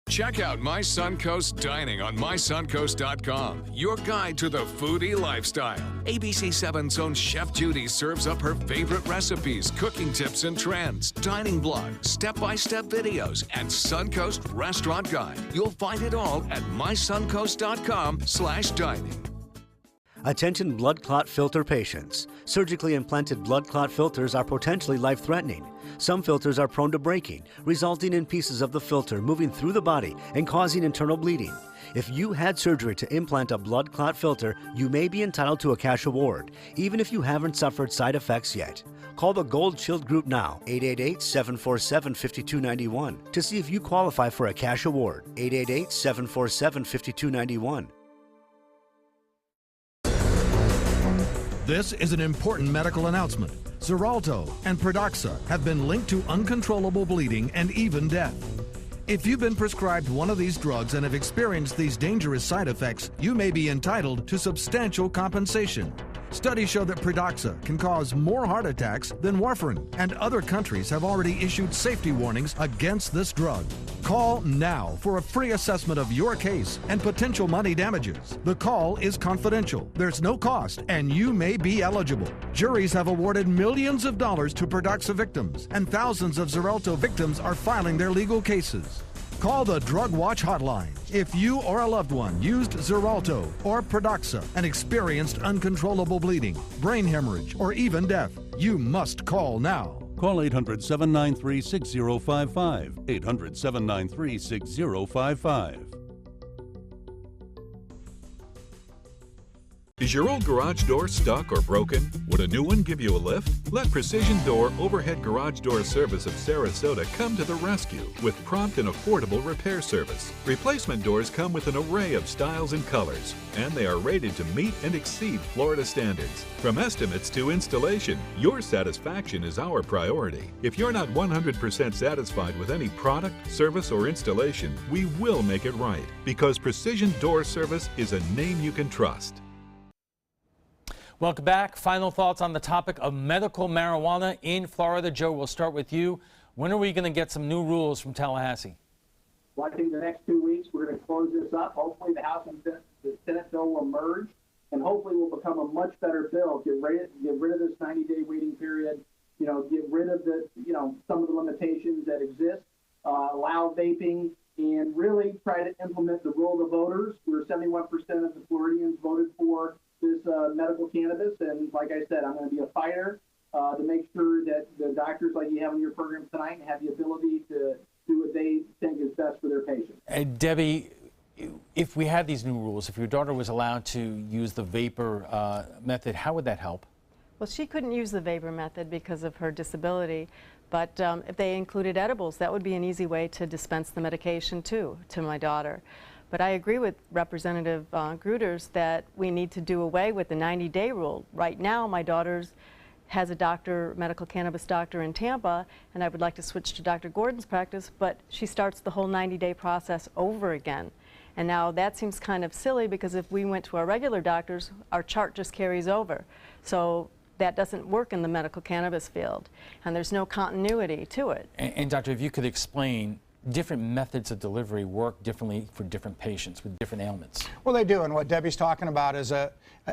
Check out My Suncoast Dining on mysuncoast.com, your guide to the foodie lifestyle. ABC7's own Chef Judy serves up her favorite recipes, cooking tips and trends, dining blog, step-by-step videos, and Suncoast Restaurant Guide. You'll find it all at mysuncoast.com/dining. Attention blood clot filter patients. Surgically implanted blood clot filters are potentially life-threatening. Some filters are prone to breaking, resulting in pieces of the filter moving through the body and causing internal bleeding. If you had surgery to implant a blood clot filter, you may be entitled to a cash award, even if you haven't suffered side effects yet. Call the Gold Shield Group now, 888-747-5291, to see if you qualify for a cash award, 888-747-5291. This is an important medical announcement. Xarelto and Pradaxa have been linked to uncontrollable bleeding and even death. If you've been prescribed one of these drugs and have experienced these dangerous side effects, you may be entitled to substantial compensation. Studies show that Pradaxa can cause more heart attacks than warfarin, and other countries have already issued safety warnings against this drug. Call now for a free assessment of your case and potential money damages. The call is confidential, there's no cost, and you may be eligible. Juries have awarded millions of dollars to Pradaxa victims, and thousands of Xarelto victims are filing their legal cases. Call the Drug Watch hotline if you or a loved one used Xarelto or Pradaxa and experienced uncontrollable bleeding, brain hemorrhage, or even death. You must call now. Call 800-793-6055. 800-793-6055. Is your old garage door stuck or broken? Would a new one give you a lift? Let Precision Door Overhead Garage Door Service of Sarasota come to the rescue with prompt and affordable repair service. Replacement doors come with an array of styles and colors, and they are rated to meet and exceed Florida standards. From estimates to installation, your satisfaction is our priority. If you're not 100% satisfied with any product, service, or installation, we will make it right, because Precision Door Service is a name you can trust. Welcome back. Final thoughts on the topic of medical marijuana in Florida. Joe, we'll start with you. When are we going to get some new rules from Tallahassee? Well, I think the next 2 weeks we're going to close this up. Hopefully the House and the Senate bill will merge, and hopefully will become a much better bill. Get rid of this 90-day waiting period. Get rid of the some of the limitations that exist. Allow vaping, and really try to implement the role of the voters. Where 71% of the Floridians voted for this medical cannabis, and like I said, I'm going to be a fighter to make sure that the doctors like you have on your program tonight have the ability to do what they think is best for their patients. Debbie, if we had these new rules, if your daughter was allowed to use the vapor method, how would that help? Well, she couldn't use the vapor method because of her disability, but if they included edibles, that would be an easy way to dispense the medication too to my daughter. But I agree with Representative Gruters that we need to do away with the 90-day rule. Right now, my daughter has a doctor, medical cannabis doctor in Tampa, and I would like to switch to Dr. Gordon's practice, but she starts the whole 90-day process over again. And now that seems kind of silly, because if we went to our regular doctors, our chart just carries over. So that doesn't work in the medical cannabis field, and there's no continuity to it. And Doctor, if you could explain, different methods of delivery work differently for different patients with different ailments. Well, they do, and what Debbie's talking about is an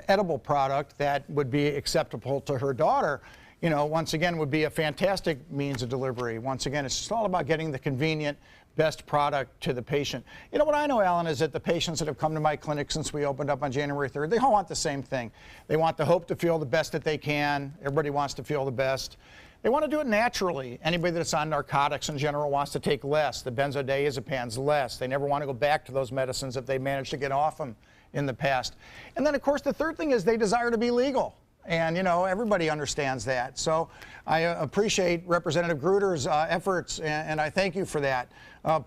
edible product that would be acceptable to her daughter. Once again, would be a fantastic means of delivery. Once again, it's just all about getting the convenient, best product to the patient. What I know, Alan, is that the patients that have come to my clinic since we opened up on January 3rd, they all want the same thing. They want the hope to feel the best that they can. Everybody wants to feel the best. They want to do it naturally. Anybody that's on narcotics in general wants to take less. The benzodiazepines, less. They never want to go back to those medicines if they managed to get off them in the past. And then, of course, the third thing is they desire to be legal. And, everybody understands that. So I appreciate Representative Gruter's efforts, and I thank you for that.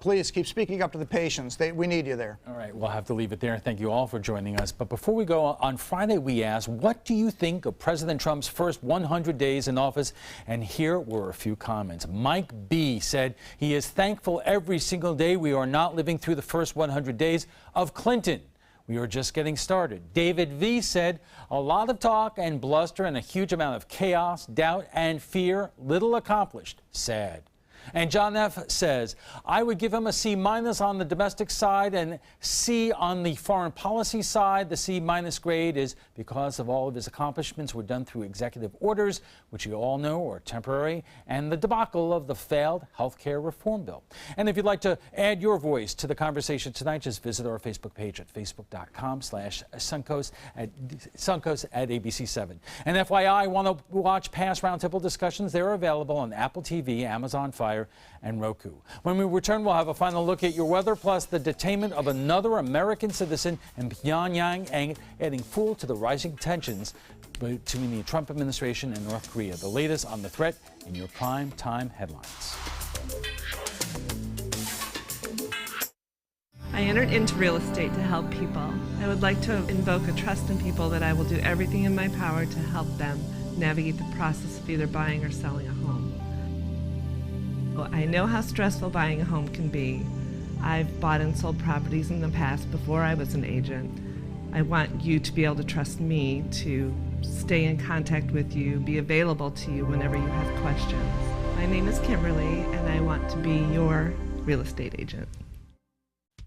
Please keep speaking up to the patients. We need you there. All right, we'll have to leave it there. Thank you all for joining us. But before we go, on Friday we asked, what do you think of President Trump's first 100 days in office? And here were a few comments. Mike B. said he is thankful every single day we are not living through the first 100 days of Clinton. We are just getting started. David V. said, a lot of talk and bluster and a huge amount of chaos, doubt, and fear, little accomplished. Sad. And John F. says, I would give him a C- on the domestic side and C on the foreign policy side. The C- grade is because of all of his accomplishments were done through executive orders, which you all know are temporary, and the debacle of the failed health care reform bill. And if you'd like to add your voice to the conversation tonight, just visit our Facebook page at facebook.com/Suncoast at ABC7. And FYI, want to watch past roundtable discussions? They're available on Apple TV, Amazon Fire, dryer, and Roku. When we return, we'll have a final look at your weather, plus the detainment of another American citizen in Pyongyang, adding fuel to the rising tensions between the Trump administration and North Korea. The latest on the threat in your prime time headlines. I entered into real estate to help people. I would like to invoke a trust in people that I will do everything in my power to help them navigate the process of either buying or selling a home. Well, I know how stressful buying a home can be. I've bought and sold properties in the past before I was an agent. I want you to be able to trust me to stay in contact with you, be available to you whenever you have questions. My name is Kimberly, and I want to be your real estate agent.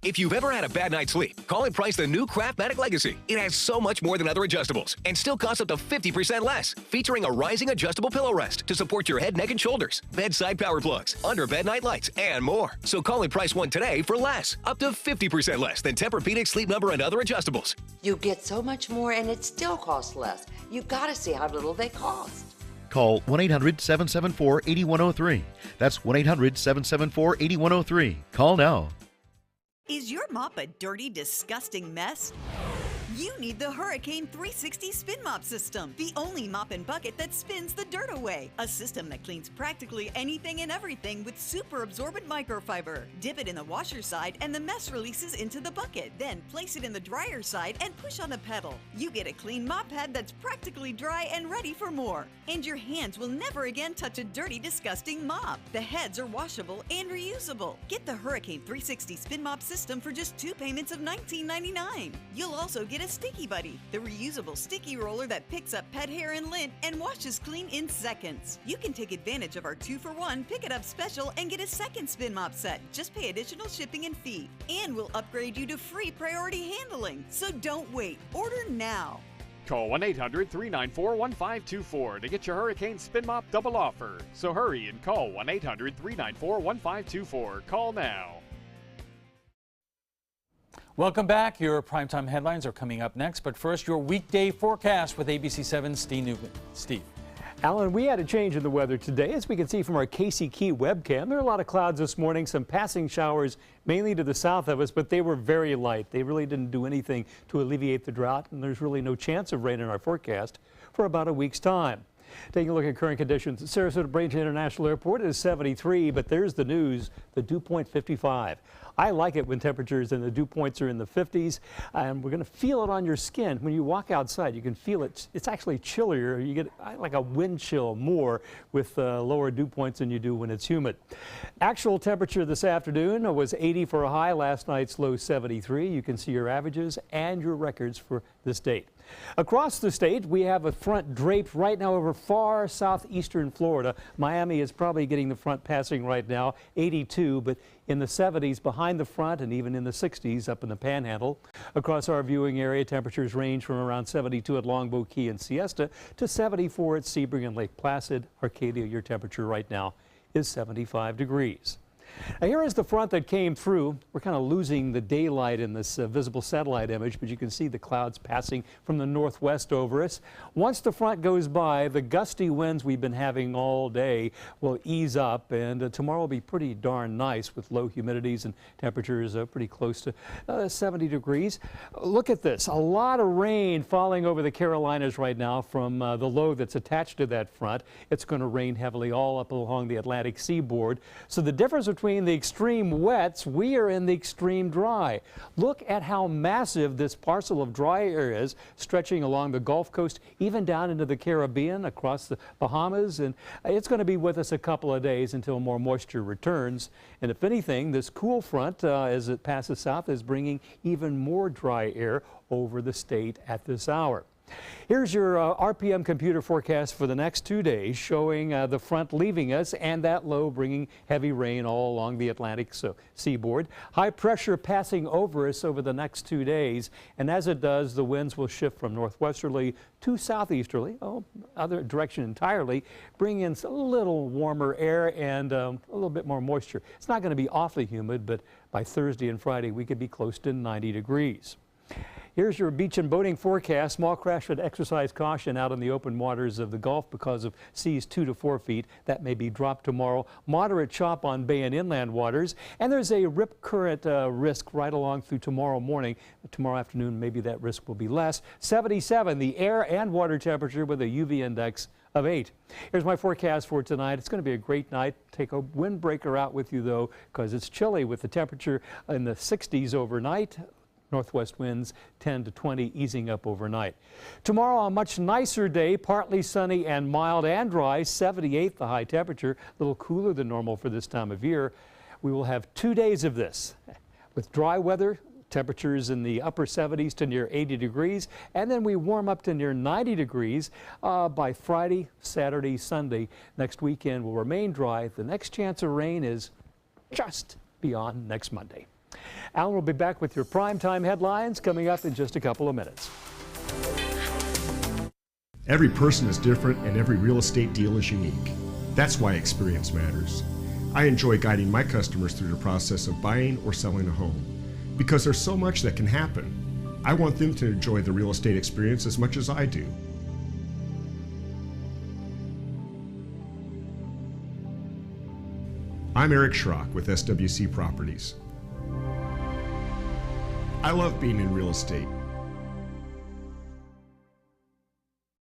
If you've ever had a bad night's sleep, call and price the new Craftmatic Legacy. It has so much more than other adjustables and still costs up to 50% less. Featuring a rising adjustable pillow rest to support your head, neck, and shoulders, bedside power plugs, under bed night lights, and more. So call and price one today for less, up to 50% less than Tempur-Pedic, Sleep Number, and other adjustables. You get so much more and it still costs less. You gotta see how little they cost. Call 1-800-774-8103. That's 1-800-774-8103. Call now. Is your mop a dirty, disgusting mess? You need the Hurricane 360 Spin Mop System, the only mop and bucket that spins the dirt away. A system that cleans practically anything and everything with super absorbent microfiber. Dip it in the washer side and the mess releases into the bucket. Then place it in the dryer side and push on the pedal. You get a clean mop pad that's practically dry and ready for more. And your hands will never again touch a dirty, disgusting mop. The heads are washable and reusable. Get the Hurricane 360 Spin Mop System for just 2 payments of $19.99. You'll also get a Sticky Buddy, the reusable sticky roller that picks up pet hair and lint and washes clean in seconds. You can take advantage of our 2-for-1 Pick It Up special and get a second spin mop set. Just pay additional shipping and fee. And we'll upgrade you to free priority handling. So don't wait. Order now. Call 1-800-394-1524 to get your Hurricane Spin Mop double offer. So hurry and call 1-800-394-1524. Call now. Welcome back. Your primetime headlines are coming up next, but first, your weekday forecast with ABC7's Steve Newman. Steve. Alan, we had a change in the weather today. As we can see from our Casey Key webcam, there are a lot of clouds this morning, some passing showers mainly to the south of us, but they were very light. They really didn't do anything to alleviate the drought, and there's really no chance of rain in our forecast for about a week's time. Taking a look at current conditions, Sarasota Bradenton International Airport is 73, but there's the news, the dew point 55. I like it when temperatures and the dew points are in the 50s, and we're going to feel it on your skin. When you walk outside, you can feel it. It's actually chillier. You get like a wind chill more with lower dew points than you do when it's humid. Actual temperature this afternoon was 80 for a high, last night's low 73. You can see your averages and your records for this date. Across the state, we have a front draped right now over far southeastern Florida. Miami is probably getting the front passing right now, 82, but in the 70s behind the front and even in the 60s up in the Panhandle. Across our viewing area, temperatures range from around 72 at Longboat Key and Siesta to 74 at Sebring and Lake Placid. Arcadia, your temperature right now is 75 degrees. Now here is the front that came through. We're kind of losing the daylight in this visible satellite image, but you can see the clouds passing from the northwest over us. Once the front goes by, the gusty winds we've been having all day will ease up, and tomorrow will be pretty darn nice with low humidities and temperatures pretty close to 70 degrees. Look at this. A lot of rain falling over the Carolinas right now from the low that's attached to that front. It's going to rain heavily all up along the Atlantic seaboard. So the difference between the extreme wets, we are in the extreme dry. Look at how massive this parcel of dry air is, stretching along the Gulf Coast, even down into the Caribbean, across the Bahamas, and it's going to be with us a couple of days until more moisture returns. And if anything, this cool front, as it passes south, is bringing even more dry air over the state at this hour. Here's your RPM computer forecast for the next 2 days, showing the front leaving us and that low bringing heavy rain all along the Atlantic seaboard. High pressure passing over us over the next 2 days, and as it does, the winds will shift from northwesterly to southeasterly, other direction entirely, bring in a little warmer air and a little bit more moisture. It's not going to be awfully humid, but by Thursday and Friday we could be close to 90 degrees. Here's your beach and boating forecast. Small crash with exercise caution out in the open waters of the Gulf because of seas 2 to 4 feet. That may be dropped tomorrow. Moderate chop on bay and inland waters. And there's a rip current risk right along through tomorrow morning. Tomorrow afternoon, maybe that risk will be less. 77, the air and water temperature with a UV index of 8. Here's my forecast for tonight. It's going to be a great night. Take a windbreaker out with you, though, because it's chilly with the temperature in the 60s overnight. Northwest winds 10 to 20, easing up overnight. Tomorrow, a much nicer day, partly sunny and mild and dry, 78 the high temperature, a little cooler than normal for this time of year. We will have 2 days of this with dry weather, temperatures in the upper 70s to near 80 degrees, and then we warm up to near 90 degrees by Friday, Saturday, Sunday. Next weekend will remain dry. The next chance of rain is just beyond next Monday. Alan will be back with your primetime headlines coming up in just a couple of minutes. Every person is different and every real estate deal is unique. That's why experience matters. I enjoy guiding my customers through the process of buying or selling a home because there's so much that can happen. I want them to enjoy the real estate experience as much as I do. I'm Eric Schrock with SWC Properties. I love being in real estate.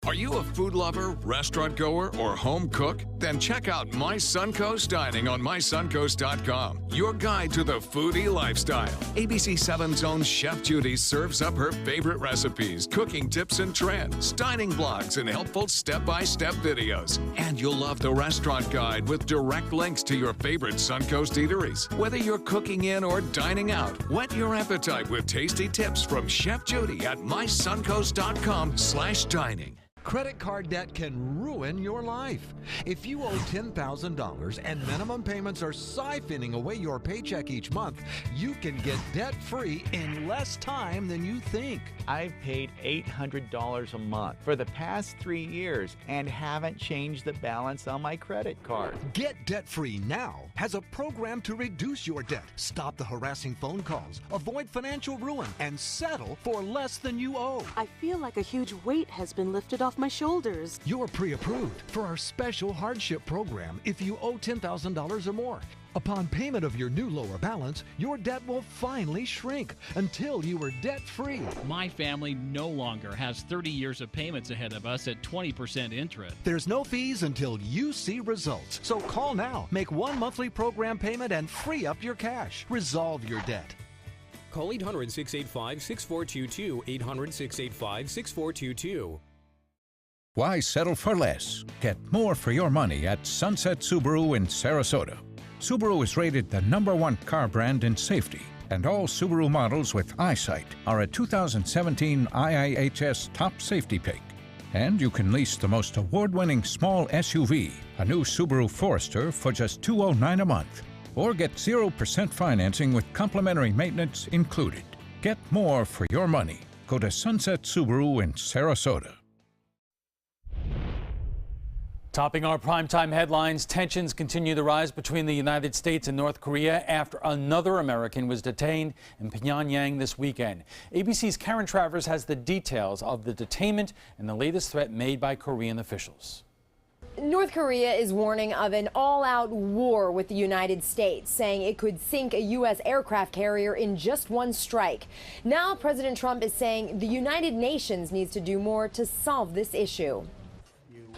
Are you a food lover, restaurant goer, or home cook? Then check out My Suncoast Dining on mysuncoast.com, your guide to the foodie lifestyle. ABC7's own Chef Judy serves up her favorite recipes, cooking tips and trends, dining blogs, and helpful step-by-step videos. And you'll love the restaurant guide with direct links to your favorite Suncoast eateries. Whether you're cooking in or dining out, whet your appetite with tasty tips from Chef Judy at mysuncoast.com/dining. Credit card debt can ruin your life. If you owe $10,000 and minimum payments are siphoning away your paycheck each month, you can get debt-free in less time than you think. I've paid $800 a month for the past 3 years and haven't changed the balance on my credit card. Get debt-free now has a program to reduce your debt, stop the harassing phone calls, avoid financial ruin, and settle for less than you owe. I feel like a huge weight has been lifted off my shoulders. You're pre-approved for our special hardship program if you owe $10,000 or more. Upon payment of your new lower balance, your debt will finally shrink until you are debt-free. My family no longer has 30 years of payments ahead of us at 20% interest. There's no fees until you see results. So call now, make one monthly program payment, and free up your cash. Resolve your debt. Call 800-685-6422, 800-685-6422. Why settle for less? Get more for your money at Sunset Subaru in Sarasota. Subaru is rated the #1 car brand in safety, and all Subaru models with eyesight are a 2017 IIHS top safety pick. And you can lease the most award-winning small SUV, a new Subaru Forester, for just $209 a month. Or get 0% financing with complimentary maintenance included. Get more for your money. Go to Sunset Subaru in Sarasota. Topping our primetime headlines, tensions continue to rise between the United States and North Korea after another American was detained in Pyongyang this weekend. ABC's Karen Travers has the details of the detainment and the latest threat made by Korean officials. North Korea is warning of an all-out war with the United States, saying it could sink a U.S. aircraft carrier in just one strike. Now President Trump is saying the United Nations needs to do more to solve this issue.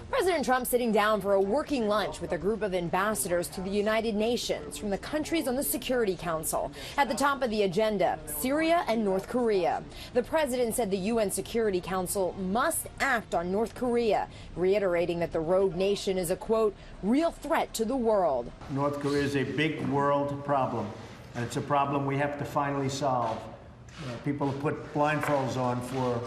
President Trump sitting down for a working lunch with a group of ambassadors to the United Nations from the countries on the Security Council. At the top of the agenda, Syria and North Korea. The president said the UN Security Council must act on North Korea, reiterating that the rogue nation is a, quote, real threat to the world. North Korea is a big world problem, and it's a problem we have to finally solve. People have put blindfolds on for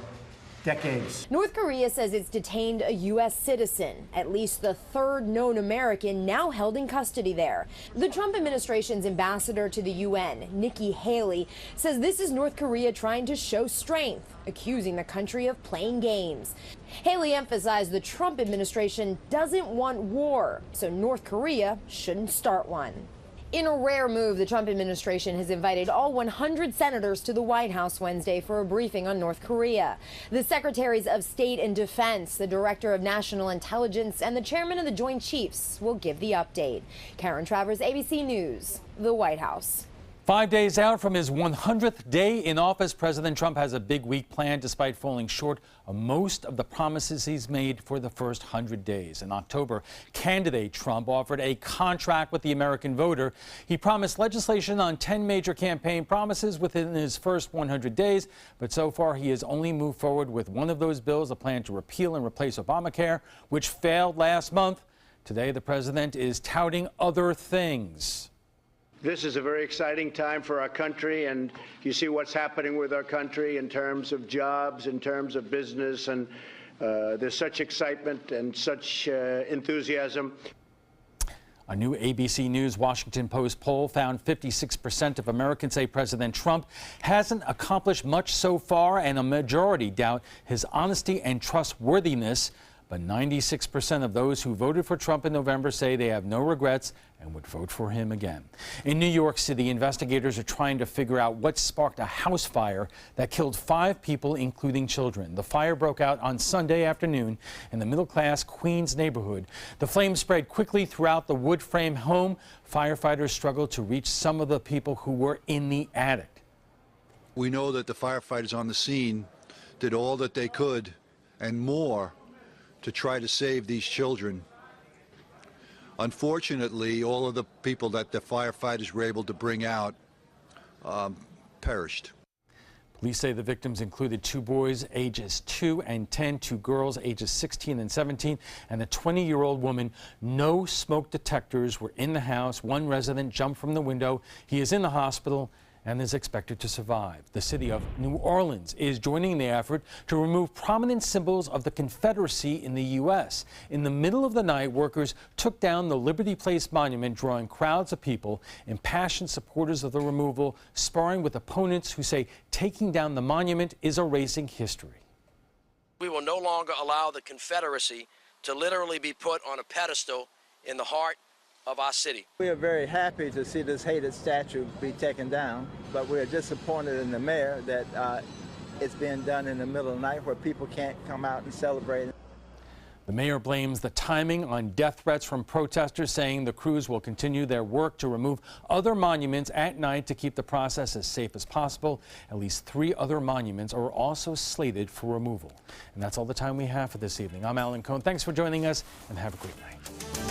decades. North Korea says it's detained a U.S. citizen, at least the third known American now held in custody there. The Trump administration's ambassador to the UN, Nikki Haley, says this is North Korea trying to show strength, accusing the country of playing games. Haley emphasized the Trump administration doesn't want war, so North Korea shouldn't start one. In a rare move, the Trump administration has invited all 100 senators to the White House Wednesday for a briefing on North Korea. The Secretaries of State and Defense, the Director of National Intelligence, and the Chairman of the Joint Chiefs will give the update. Karen Travers, ABC News, the White House. 5 days out from his 100th day in office, President Trump has a big week planned despite falling short of most of the promises he's made for the first 100 days. In October, candidate Trump offered a contract with the American voter. He promised legislation on 10 major campaign promises within his first 100 days, but so far he has only moved forward with one of those bills, a plan to repeal and replace Obamacare, which failed last month. Today, the president is touting other things. This is a very exciting time for our country, and you see what's happening with our country in terms of jobs, in terms of business, and there's such excitement and such enthusiasm. A new ABC News Washington Post poll found 56% of Americans say President Trump hasn't accomplished much so far, and a majority doubt his honesty and trustworthiness. But 96% of those who voted for Trump in November say they have no regrets and would vote for him again. In New York City, investigators are trying to figure out what sparked a house fire that killed 5 people, including children. The fire broke out on Sunday afternoon in the middle-class Queens neighborhood. The flames spread quickly throughout the wood-frame home. Firefighters struggled to reach some of the people who were in the attic. We know that the firefighters on the scene did all that they could and more to try to save these children. Unfortunately, all of the people that the firefighters were able to bring out perished. Police say the victims included 2 boys ages 2 and 10, 2 girls ages 16 and 17, and a 20-year-old woman. No smoke detectors were in the house. One resident jumped from the window. He is in the hospital and is expected to survive. The city of New Orleans is joining the effort to remove prominent symbols of the Confederacy in the U.S. In the middle of the night, workers took down the Liberty Place monument, drawing crowds of people. Impassioned supporters of the removal sparring with opponents who say taking down the monument is erasing history. We will no longer allow the Confederacy to literally be put on a pedestal in the heart of our city. We are very happy to see this hated statue be taken down, but we are disappointed in the mayor that it's being done in the middle of the night where people can't come out and celebrate. The mayor blames the timing on death threats from protesters, saying the crews will continue their work to remove other monuments at night to keep the process as safe as possible. At least 3 other monuments are also slated for removal. And that's all the time we have for this evening. I'm Alan Cohn. Thanks for joining us, and have a great night.